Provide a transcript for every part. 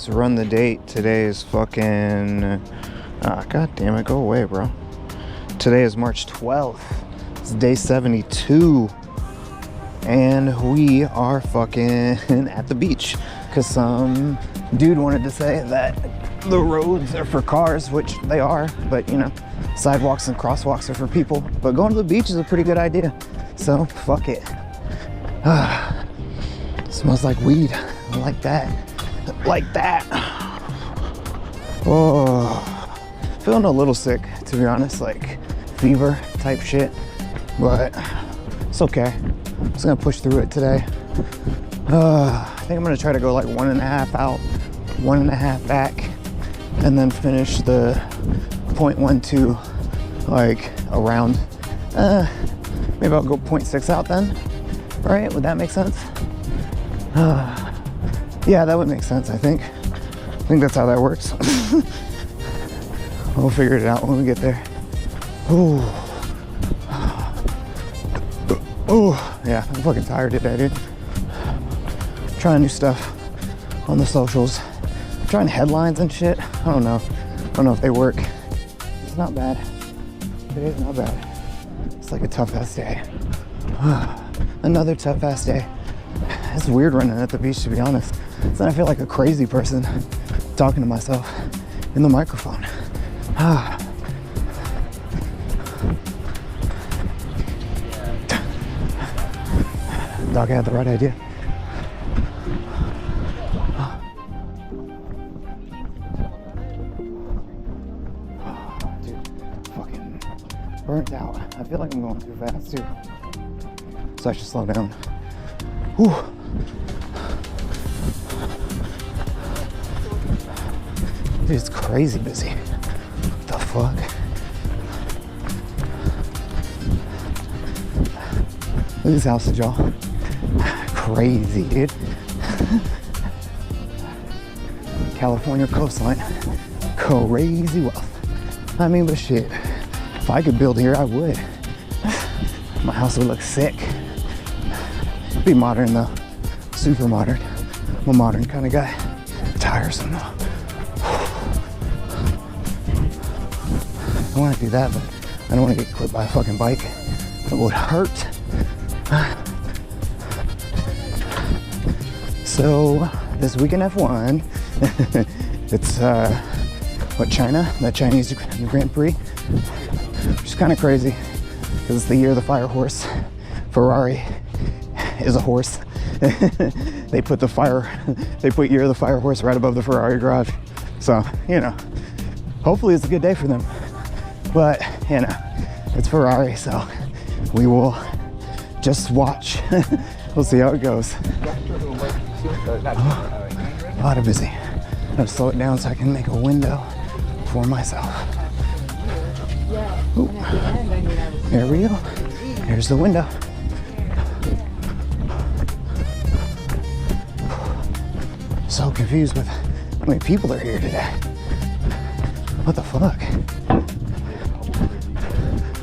let's run the date. Today is fucking... God damn it, go away, bro. Today is March 12th. It's day 72. And we are fucking at the beach. Because some dude wanted to say that the roads are for cars, which they are. But, you know, sidewalks and crosswalks are for people. But going to the beach is a pretty good idea. So, fuck it. Smells like weed. I like that. Like that. Oh, feeling a little sick, to be honest, like fever type shit, but it's okay. I'm just gonna push through it today. I think I'm gonna try to go like 1.5 out, 1.5 back, and then finish the 0.12 like around. Maybe I'll go 0.6 out then. Right? Would that make sense? Yeah, that would make sense, I think. I think that's how that works. We'll figure it out when we get there. Ooh. Ooh. Yeah, I'm fucking tired today, dude. Trying new stuff on the socials. Trying headlines and shit. I don't know. I don't know if they work. It's not bad. Today's not bad. It's like a tough ass day. Another tough ass day. It's weird running at the beach, to be honest. Then I feel like a crazy person talking to myself in the microphone. Dog had the right idea. Dude, fucking burnt out. I feel like I'm going too fast too. So I should slow down. Whew. Dude, it's crazy busy. What the fuck? Look at this house, y'all. Crazy, dude. California coastline. Crazy wealth. I mean, but shit. If I could build here, I would. My house would look sick. Be modern though. Super modern. I'm a modern kind of guy. Tiresome though. I want to do that, but I don't want to get clipped by a fucking bike. It would hurt. So this week in F1, it's what, China? The Chinese Grand Prix, which is kind of crazy because it's the year of the fire horse. Ferrari is a horse. They put year of the fire horse right above the Ferrari garage. So, you know, hopefully it's a good day for them. But, you know, it's Ferrari, so we will just watch. We'll see how it goes. A lot of busy. I'm gonna slow it down so I can make a window for myself. Ooh. There we go. Here's the window. So confused with how many people are here today. What the fuck?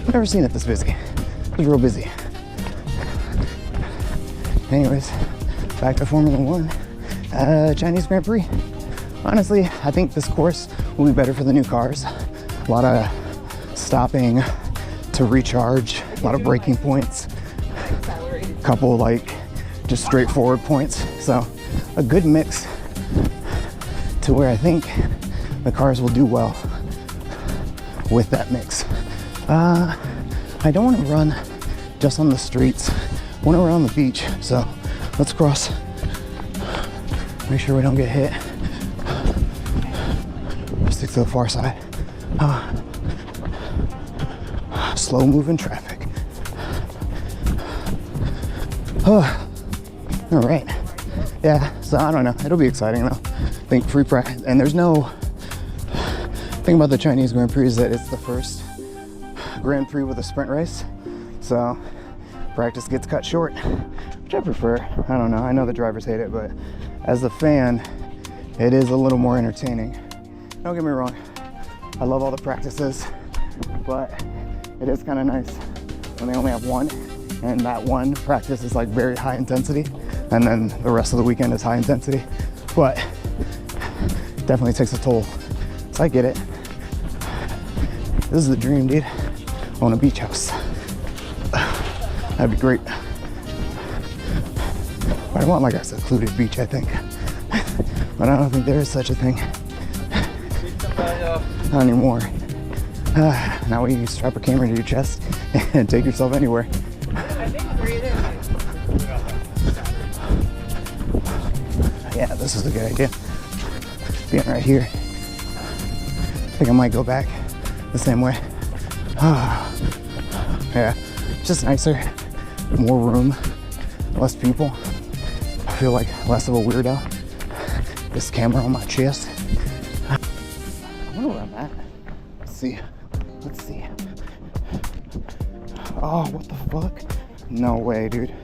I've never seen it this busy. It was real busy. Anyways, back to Formula One. Chinese Grand Prix. Honestly, I think this course will be better for the new cars. A lot of stopping to recharge, a lot of braking points, a couple like just straightforward points. So a good mix to where I think the cars will do well with that mix. I don't want to run just on the streets. I want to run on the beach. So let's cross. Make sure we don't get hit. Stick to the far side. Slow moving traffic. All right. Yeah, so I don't know. It'll be exciting though. I think free practice, and there's no thing about the Chinese Grand Prix is that it's the first Grand Prix with a sprint race. So practice gets cut short, which I prefer. I don't know. I know the drivers hate it, but as a fan, it is a little more entertaining. Don't get me wrong. I love all the practices, but it is kind of nice when they only have one, and that one practice is like very high intensity, and then the rest of the weekend is high intensity. But definitely takes a toll. So I get it. This is the dream, dude. Own a beach house. That'd be great. But I want like a secluded beach, I think. But I don't think there is such a thing. Not anymore. Now you strap a camera to your chest and take yourself anywhere. Yeah, this is a good idea. Being right here. I think I might go back the same way. Yeah, just nicer, more room, less people. I feel like less of a weirdo. This camera on my chest. I wonder where I'm at. Let's see. Let's see. Oh, what the fuck? No way, dude.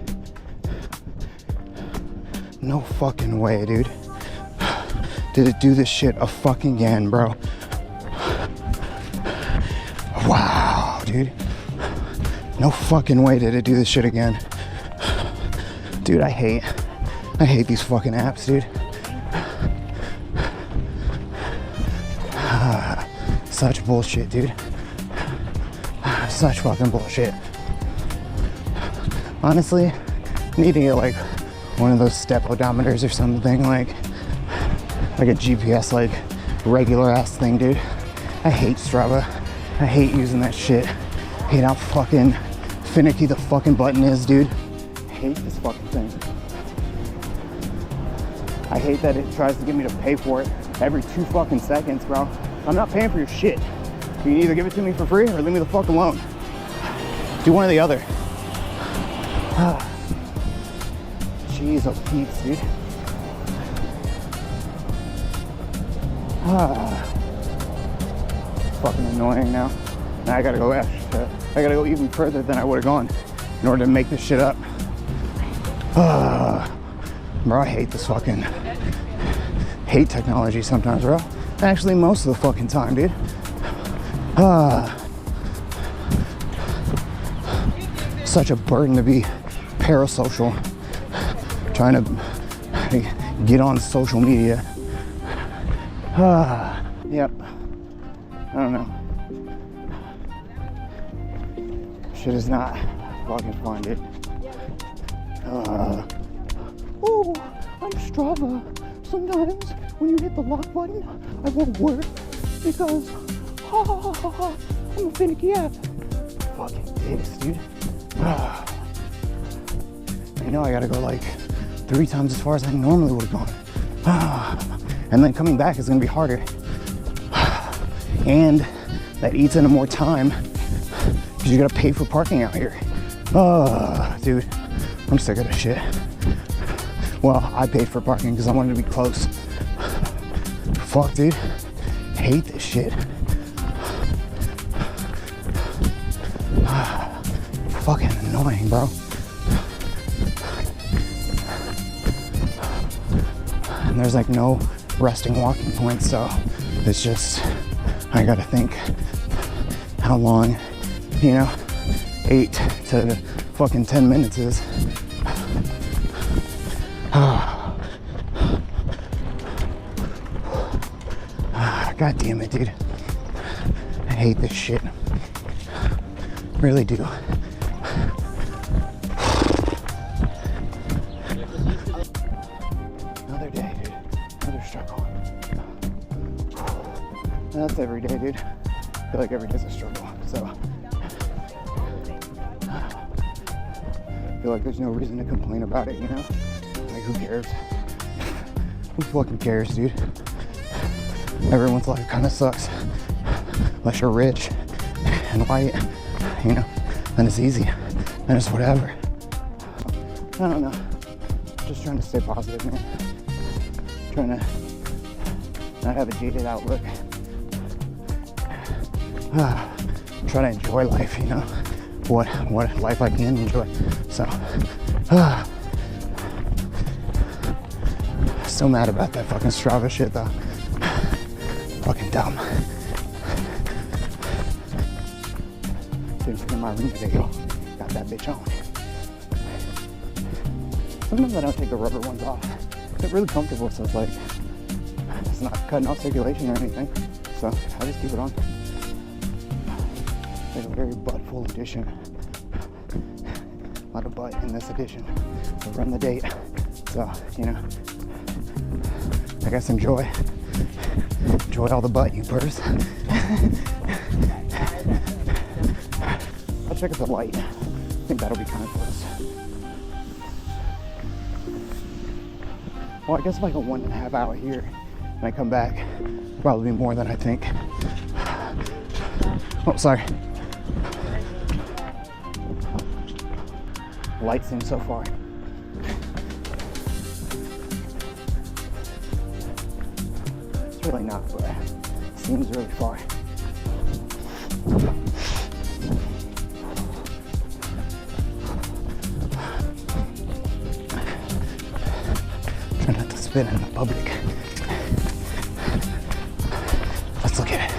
No fucking way, dude. Did it do this shit a fucking again, bro? Wow, dude. No fucking way did it do this shit again. Dude, I hate these fucking apps, dude. Such bullshit, dude. Such fucking bullshit. Honestly, I need to get like one of those step odometers or something, like a GPS, like regular ass thing, dude. I hate Strava. I hate using that shit. I hate how fucking finicky the fucking button is, dude. I hate this fucking thing. I hate that it tries to get me to pay for it every 2 fucking seconds, bro. I'm not paying for your shit. You can either give it to me for free or leave me the fuck alone. Do one or the other. Jeez, oh peeps, dude. Fucking annoying now. Now I gotta go extra. I gotta go even further than I would have gone in order to make this shit up. Bro, I hate this fucking... hate technology sometimes, bro. Actually, most of the fucking time, dude. Such a burden to be parasocial. Trying to get on social media. Yep. I don't know. Shit is not fucking fun, dude. Oh, I'm Strava. Sometimes when you hit the lock button, I won't work because I'm a finicky app. Fucking dicks, dude. I know I gotta go like 3 times as far as I normally would have gone. And then coming back is gonna be harder. And that eats into more time because you gotta pay for parking out here. Dude, I'm sick of this shit. Well, I paid for parking because I wanted to be close. Fuck, dude. Hate this shit. Fucking annoying, bro. And there's like no resting walking points, so it's just, I gotta think how long, 8 to fucking 10 minutes is. God damn it, dude. I hate this shit. Really do. Another day, dude. Another struggle. That's every day, dude. I feel like every day's a struggle, so. I feel like there's no reason to complain about it, Like, who cares? Who fucking cares, dude? Everyone's life kind of sucks. Unless you're rich and white, then it's easy. Then it's whatever. I don't know. Just trying to stay positive, man. Trying to not have a jaded outlook. Try to enjoy life, what life I can enjoy. So, still mad about that fucking Strava shit though. Fucking dumb. Didn't forget my ring today, yo. Got that bitch on. Sometimes I don't take the rubber ones off. They're really comfortable, so it's not cutting off circulation or anything. So I'll just keep it on. It's a very butt-full edition. A lot of butt in this edition. We'll run the date. So, you know, I guess enjoy all the butt, you purrs. I'll check at the light. I think that'll be kind of close. Well, I guess if I go 1.5 hours here and I come back, it'll probably be more than I think. Oh, sorry. Light seems so far. It's really not, but it seems really far. Try not to spin in the public. Let's look at it.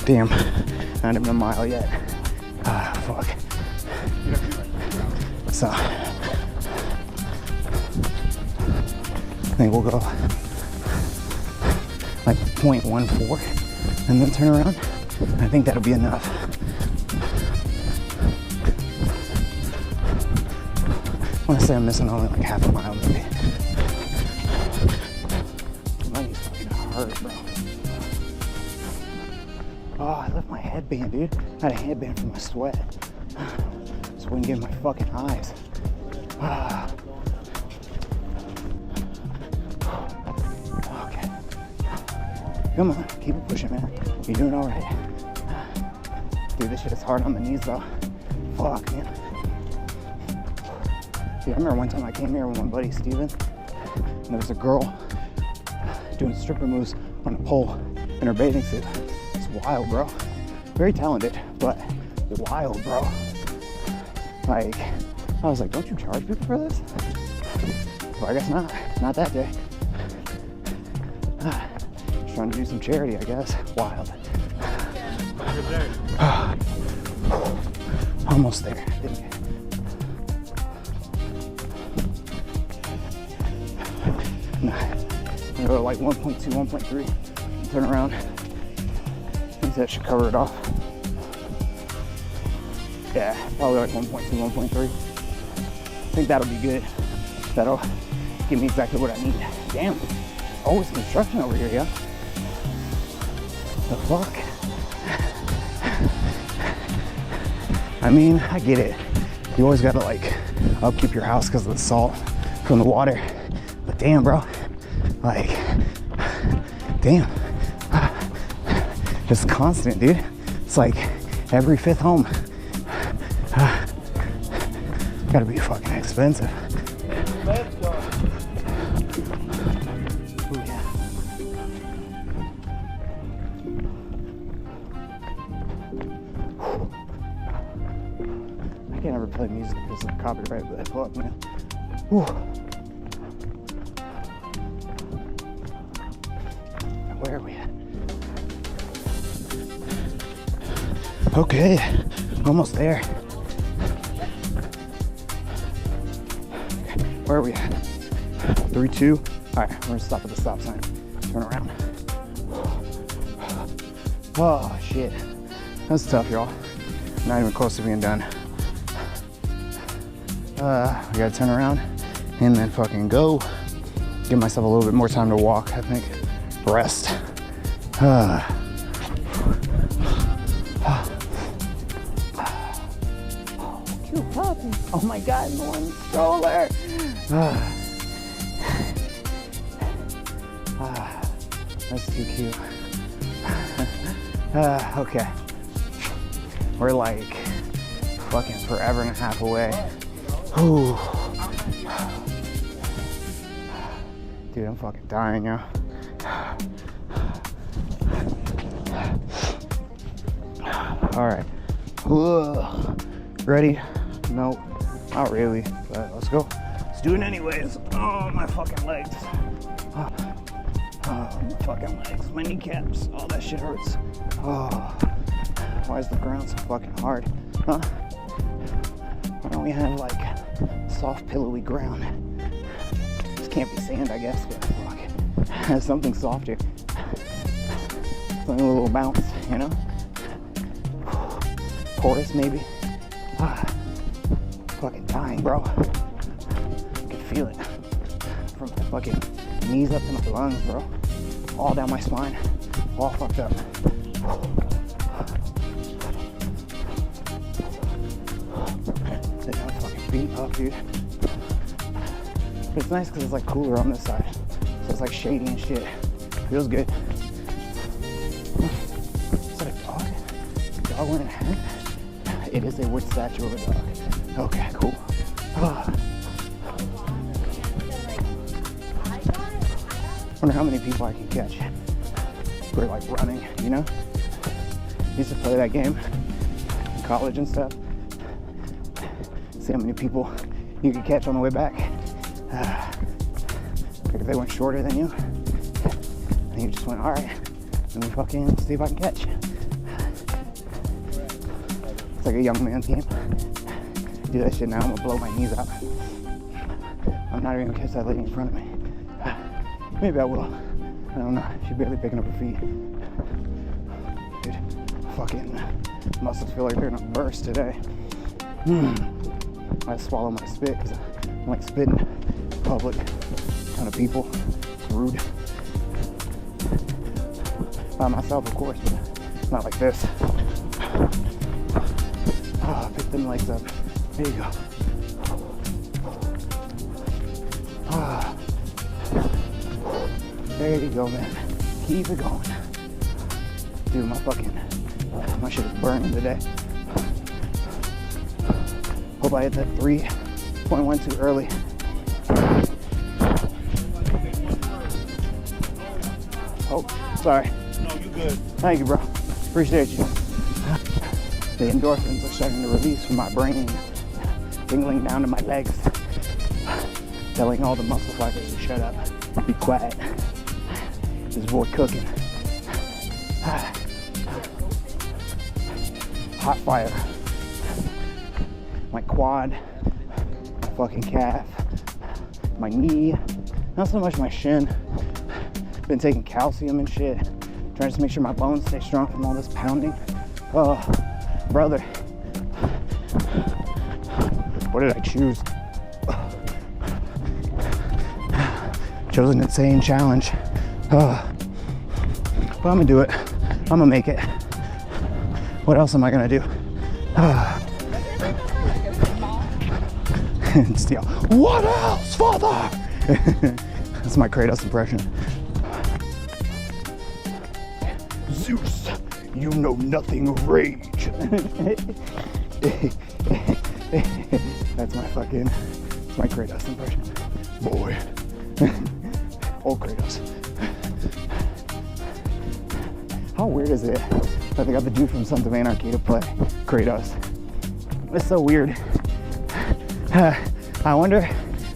Damn, not even a mile yet. Ah, fuck. So, I think we'll go like 0.14 and then turn around. I think that'll be enough. I want to say I'm missing only like half a mile maybe. My knees fucking hurt, bro. Oh, I left my headband, dude. I had a headband from my sweat. So I wouldn't get in my fucking eyes. Okay. Come on, keep it pushing, man. You're doing all right. Dude, this shit is hard on the knees, though. Fuck, man. Dude, I remember one time I came here with my buddy Steven, and there was a girl doing stripper moves on a pole in her bathing suit. It's wild, bro. Very talented, but wild, bro. Like, I was like, don't you charge people for this? Well, I guess not. Not that day. Just trying to do some charity, I guess. Wild. Good day. Almost there. Nah. I'm gonna go to like 1.2, 1.3. Turn around. I think that should cover it off. Yeah, probably like 1.2, 1.3. I think that'll be good. That'll give me exactly what I need. Damn. Always construction over here, yeah? The fuck? I mean, I get it. You always gotta like upkeep your house because of the salt from the water. But damn, bro. Like, damn. It's constant, dude. It's like every fifth home. Gotta be fucking expensive. Ooh, yeah. I can't ever play music because of copyright, but fuck, man. Whew. Where are we at? Okay, almost there. Where are we at? 3, 2. All right, we're gonna stop at the stop sign. Turn around. Oh shit, that's tough, y'all. Not even close to being done. We gotta turn around and then fucking go. Give myself a little bit more time to walk, I think. Rest. Cute puppy. Oh my god, the one stroller. That's too cute. Okay. We're like fucking forever and a half away. Ooh. Dude, I'm fucking dying now. All right. Ready? Nope, not really, but let's go. Let's do it anyways. Oh, my fucking legs. Oh, my fucking legs, my kneecaps. Oh, that shit hurts. Oh, why is the ground so fucking hard? Huh? Why don't we have like soft, pillowy ground? can't be sand, I guess, but fuck. Has something softer. Something with a little bounce, you know? Porous, maybe. Fucking dying, bro. I can feel it from my fucking knees up to my lungs, bro. All down my spine. All fucked up. I'm fucking beat up, dude. But it's nice because it's like cooler on this side. So it's like shady and shit. Feels good. Is that a dog? A dog wearing a hat? It is a wood statue of a dog. Okay, cool. Wonder how many people I can catch for like running, you know? Used to play that game in college and stuff. See how many people you could catch on the way back. If they went shorter than you, and you just went, all right, let me fucking see if I can catch. It's like a young man's game. Do that shit now, I'm gonna blow my knees out. I'm not even gonna catch that lady in front of me. Maybe I will. I don't know. She's barely picking up her feet. Dude, fucking muscles feel like they're gonna burst today. I swallow my spit because I'm like spitting in public. Ton of people. It's rude. By myself, of course, but not like this. Pick them legs up. There you go. There you go, man. Keep it going. Dude, my shit is burning today. Hope I hit that 3.1 too early. Oh, sorry. No, you good. Thank you, bro. Appreciate you. The endorphins are starting to release from my brain, tingling down to my legs, telling all the muscle fibers to shut up, be quiet. This boy cooking. Hot fire. My quad, my fucking calf, my knee, not so much my shin. Been taking calcium and shit, trying to make sure my bones stay strong from all this pounding. Oh, brother. What did I choose? Chose an insane challenge. But I'm gonna do it. I'm gonna make it. What else am I gonna do? Steal. What else, father? That's my Kratos impression. Zeus, you know nothing of rage. That's my Kratos impression. Boy. Old Kratos. How weird is it that they got the dude from Sons of Anarchy to play Kratos? It's so weird. I wonder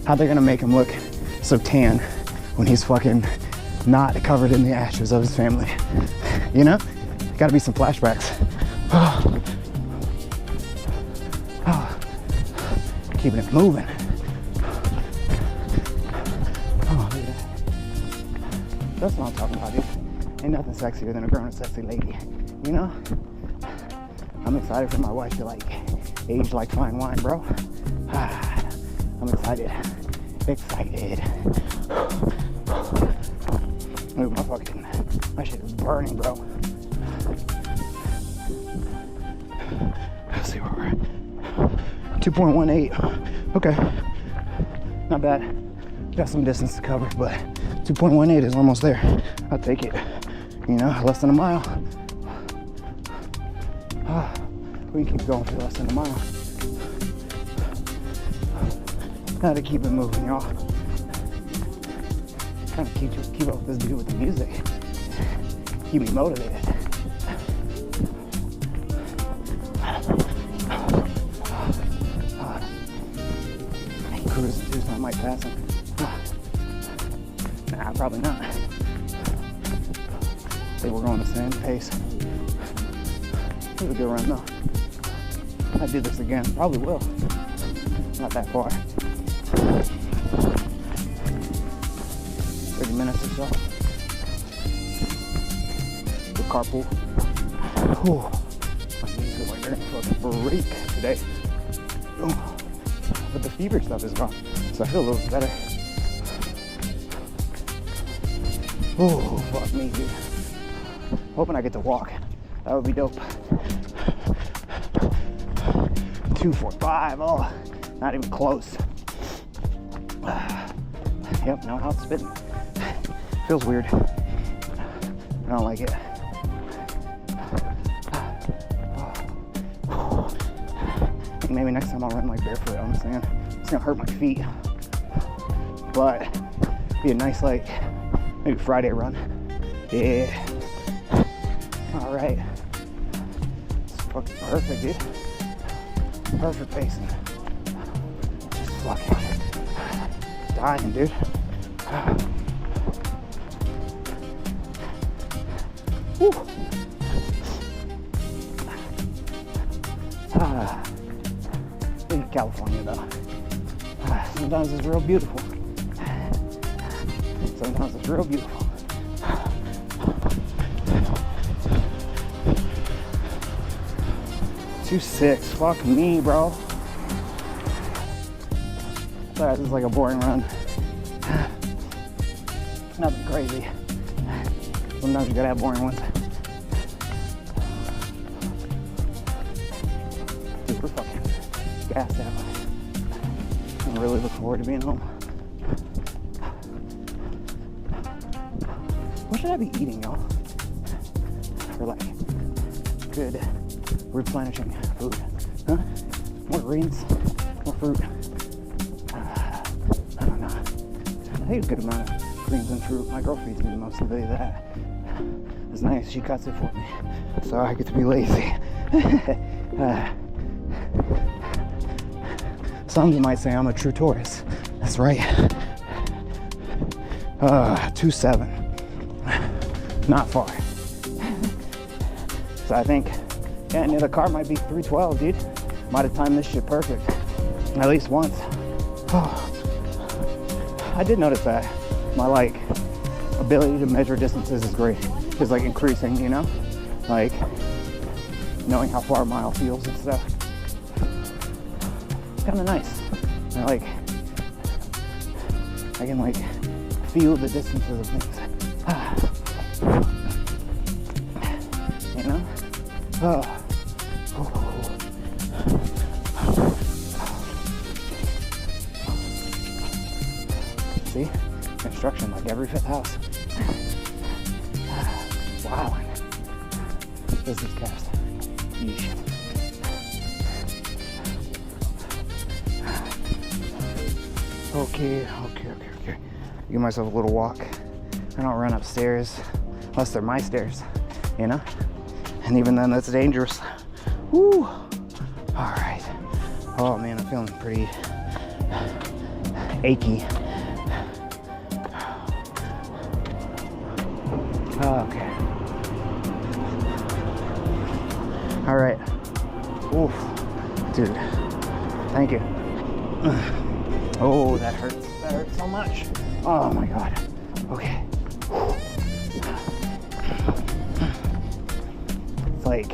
how they're gonna make him look so tan when he's fucking not covered in the ashes of his family. You know? Gotta be some flashbacks. Keeping it moving. Oh, look at that. That's what I'm talking about, dude. Ain't nothing sexier than a grown and sexy lady. You know? I'm excited for my wife to like age like fine wine, bro. I'm excited. Excited. Look, my shit is burning, bro. Let's see where we're at. 2.18. Okay. Not bad. Got some distance to cover, but 2.18 is almost there. I'll take it. You know, less than a mile. We can keep going for less than a mile. Gotta keep it moving, y'all. Trying to keep up with this dude with the music. Keep me motivated. Cruising too, so I might pass him. Nah, probably not. I think we're going the same pace. It was a good run though. I'd do this again. Probably will. Not that far. minutes or so. The carpool. Whew. My knees feel like they're gonna fucking break today. But the fever stuff is gone, so I feel a little better. Oh, fuck me, dude. Hoping I get to walk. That would be dope. 2:45. Oh, not even close. Yep, no health spitting. Feels weird. I don't like it. Maybe next time I'll run like barefoot. I'm saying it's gonna hurt my feet, but be a nice like maybe Friday run. Yeah. All right. It's fucking perfect, dude. Perfect pacing. Just fucking dying, dude. Whew. In California, though. Sometimes it's real beautiful. Sometimes it's real beautiful. 2:06. Fuck me, bro. Sorry, this is like a boring run. Nothing crazy. Sometimes you gotta have boring ones. Dude, we're fucking gassed out. I'm really looking forward to being home. What should I be eating, y'all? For like good replenishing food. Huh? More greens, more fruit. I don't know. I eat a good amount of greens and fruit. My girl feeds me most of the day that. It's nice, she cuts it for me. So I get to be lazy. Some of you might say I'm a true Taurus. That's right. 2:07. Not far. So I think getting in the car might be 3:12, dude. Might have timed this shit perfect. At least once. Oh. I did notice that my like ability to measure distances is great. It's like increasing, you know? Like knowing how far a mile feels and stuff. It's kinda nice. I can like feel the distances of things. You know? See? Construction like every fifth house. Wow. Business cast. Yeesh. Okay. Give myself a little walk. I don't run upstairs unless they're my stairs, you know? And even then, that's dangerous. Woo! All right. Oh man, I'm feeling pretty achy. Okay. All right. Oof. Dude, thank you. Oh, that hurts. That hurts so much. Oh my God. Okay. It's like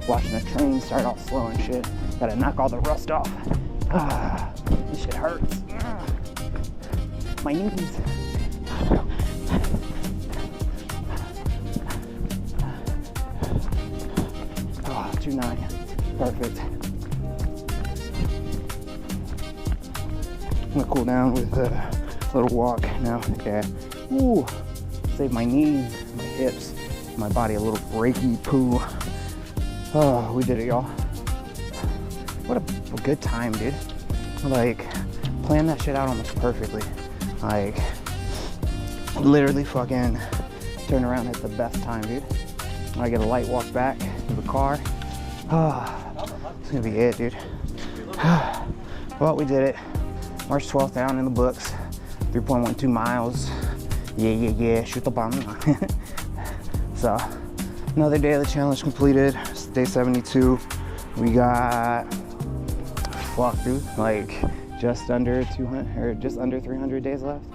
watching a train start off slow and shit. Gotta knock all the rust off. This shit hurts. My knees. Oh, 2:09. Perfect. I'm gonna cool down with a little walk now. Okay. Ooh. Save my knees, my hips, my body a little breaky poo. Oh, we did it, y'all. What a good time, dude. Like, planned that shit out almost perfectly. Like, literally fucking turned around at the best time, dude. I get a light walk back to the car. Oh, it's gonna be it, dude. Well, we did it. March 12th down in the books. 3.12 miles. Yeah. Shoot the bomb. So, another day of the challenge completed. It's day 72. We got, fuck, dude, like just under 200 or just under 300 days left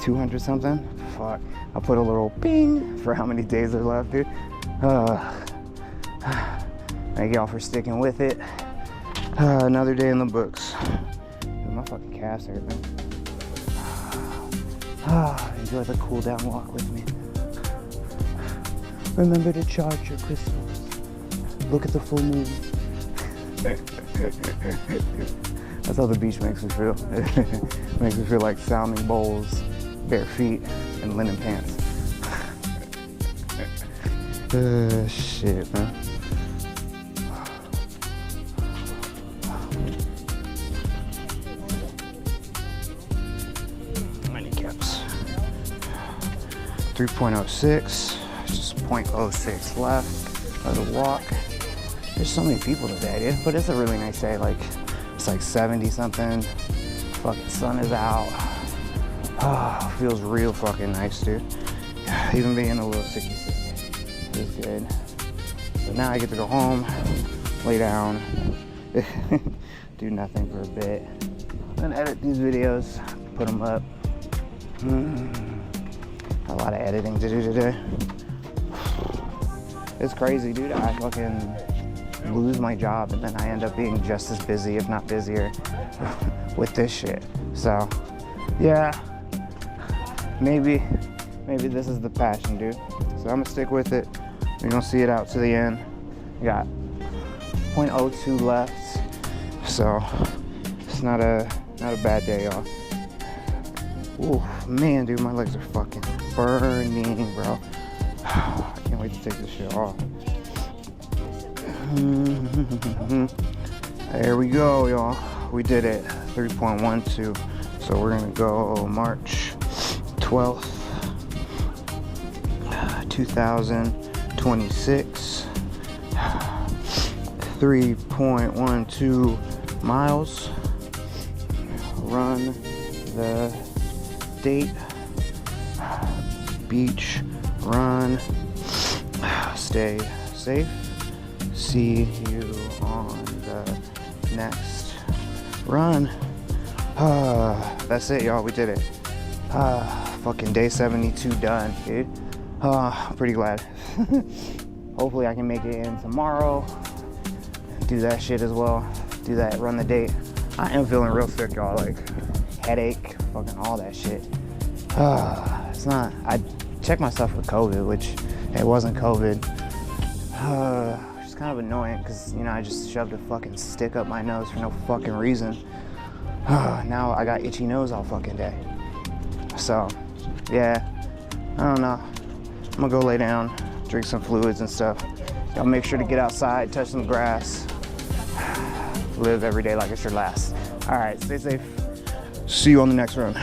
200 something. Fuck. I'll put a little ping for how many days are left, dude. Thank y'all for sticking with it. Another day in the books. Dude, my fucking calves hurt, man. Enjoy the cool down walk with me. Remember to charge your crystals. Look at the full moon. That's how the beach makes me feel. It makes me feel like sounding bowls, bare feet, and linen pants. Shit, man. Handicaps. 3.06, just 0.06 left of the walk. There's so many people today, dude, but it's a really nice day. Like, it's like 70 something. Fucking sun is out. Feels real fucking nice, dude. Even being a little sicky is good. But now I get to go home, lay down, do nothing for a bit, then edit these videos, put them up. A lot of editing to do today. It's crazy, dude. I fucking lose my job and then I end up being just as busy, if not busier, with this shit. So, yeah, maybe this is the passion, dude. So I'm gonna stick with it. We're gonna see it out to the end. We got 0.02 left, so it's not a bad day, y'all. Ooh, man, dude, my legs are fucking burning, bro. I can't wait to take this shit off. There we go, y'all. We did it. 3.12. So we're gonna go March 12th, 2026. 3.12 miles. Run the date. Beach run. Stay safe. See you on the next run. That's it, y'all. We did it. Fucking day 72 done, dude. I'm pretty glad. Hopefully I can make it in tomorrow. Do that shit as well. Do that, run the date. I am feeling real sick, y'all. Like, headache, fucking all that shit. It's not, I checked myself for COVID, which it wasn't COVID. It's kind of annoying because, you know, I just shoved a fucking stick up my nose for no fucking reason. Now I got itchy nose all fucking day. So, yeah, I don't know. I'm gonna go lay down, drink some fluids and stuff. Y'all make sure to get outside, touch some grass. Live every day like it's your last. All right, stay safe. See you on the next run.